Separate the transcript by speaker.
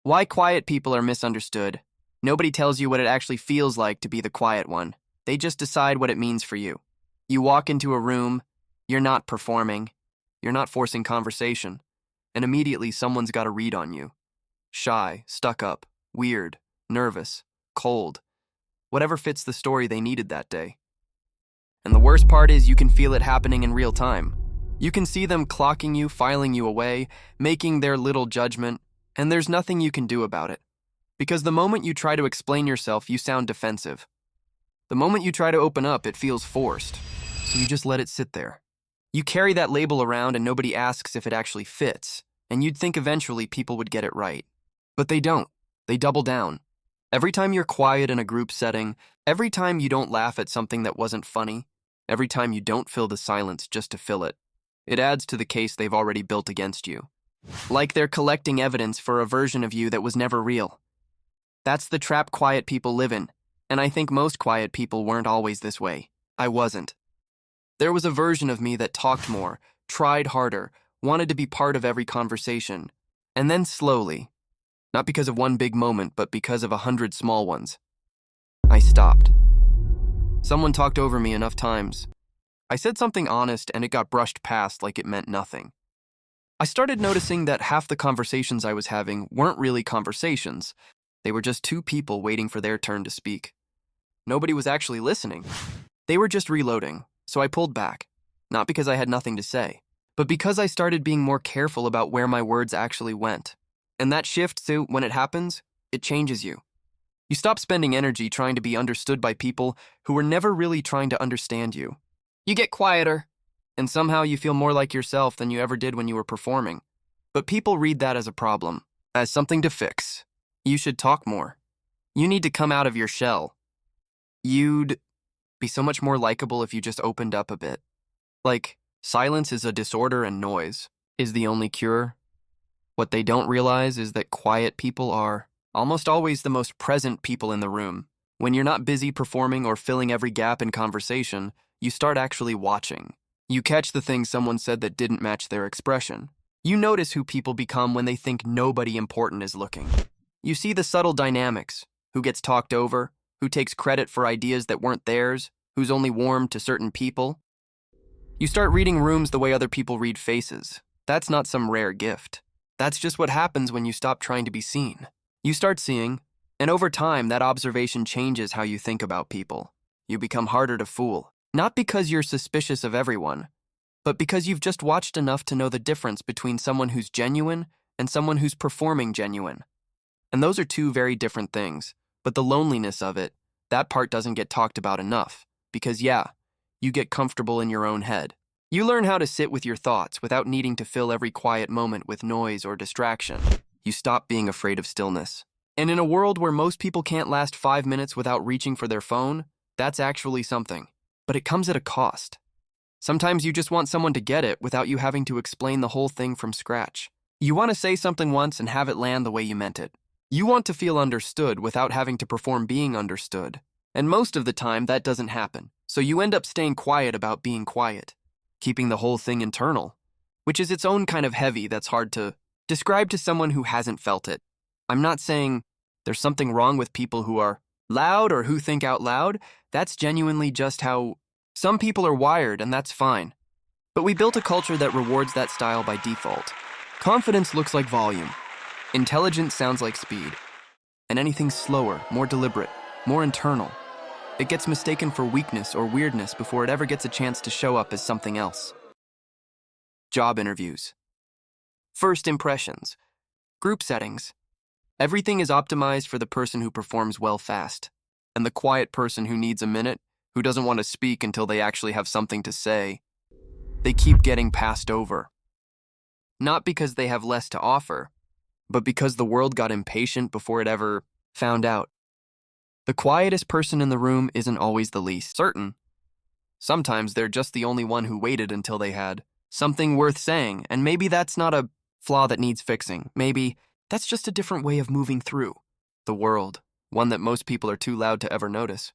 Speaker 1: Why quiet people are misunderstood. Nobody tells you what it actually feels like to be the quiet one. They just decide what it means for you. You walk into a room, you're not performing, you're not forcing conversation, and immediately someone's got a read on you. Shy, stuck up, weird, nervous, cold, whatever fits the story they needed that day. And the worst part is you can feel it happening in real time. You can see them clocking you, filing you away, making their little judgment, and there's nothing you can do about it. Because the moment you try to explain yourself, you sound defensive. The moment you try to open up, it feels forced. So you just let it sit there. You carry that label around and nobody asks if it actually fits, and you'd think eventually people would get it right. But they don't. They double down. Every time you're quiet in a group setting, every time you don't laugh at something that wasn't funny, every time you don't fill the silence just to fill it, it adds to the case they've already built against you. Like they're collecting evidence for a version of you that was never real. That's the trap quiet people live in, and I think most quiet people weren't always this way. I wasn't. There was a version of me that talked more, tried harder, wanted to be part of every conversation, and then slowly, not because of one big moment, but because of 100 small ones, I stopped. Someone talked over me enough times. I said something honest and it got brushed past like it meant nothing. I started noticing that half the conversations I was having weren't really conversations. They were just two people waiting for their turn to speak. Nobody was actually listening. They were just reloading, so I pulled back. Not because I had nothing to say, but because I started being more careful about where my words actually went. And that shift, too, when it happens, it changes you. You stop spending energy trying to be understood by people who were never really trying to understand you. You get quieter, and somehow you feel more like yourself than you ever did when you were performing. But people read that as a problem, as something to fix. You should talk more. You need to come out of your shell. You'd be so much more likable if you just opened up a bit. Like, silence is a disorder and noise is the only cure. What they don't realize is that quiet people are almost always the most present people in the room. When you're not busy performing or filling every gap in conversation, you start actually watching. You catch the things someone said that didn't match their expression. You notice who people become when they think nobody important is looking. You see the subtle dynamics, who gets talked over, who takes credit for ideas that weren't theirs, who's only warm to certain people. You start reading rooms the way other people read faces. That's not some rare gift. That's just what happens when you stop trying to be seen. You start seeing, and over time that observation changes how you think about people. You become harder to fool, not because you're suspicious of everyone, but because you've just watched enough to know the difference between someone who's genuine and someone who's performing genuine. And those are two very different things, but the loneliness of it, that part doesn't get talked about enough, because you get comfortable in your own head. You learn how to sit with your thoughts without needing to fill every quiet moment with noise or distraction. You stop being afraid of stillness. And in a world where most people can't last 5 minutes without reaching for their phone, that's actually something. But it comes at a cost. Sometimes you just want someone to get it without you having to explain the whole thing from scratch. You want to say something once and have it land the way you meant it. You want to feel understood without having to perform being understood. And most of the time, that doesn't happen. So you end up staying quiet about being quiet, keeping the whole thing internal, which is its own kind of heavy that's hard to describe to someone who hasn't felt it. I'm not saying there's something wrong with people who are loud or who think out loud. That's genuinely just how some people are wired, and that's fine. But we built a culture that rewards that style by default. Confidence looks like volume. Intelligence sounds like speed. And anything slower, more deliberate, more internal, it gets mistaken for weakness or weirdness before it ever gets a chance to show up as something else. Job interviews. First impressions. Group settings. Everything is optimized for the person who performs well fast, and the quiet person who needs a minute, who doesn't want to speak until they actually have something to say. They keep getting passed over. Not because they have less to offer, but because the world got impatient before it ever found out. The quietest person in the room isn't always the least certain. Sometimes they're just the only one who waited until they had something worth saying, and maybe that's not a flaw that needs fixing. Maybe that's just a different way of moving through the world, one that most people are too loud to ever notice.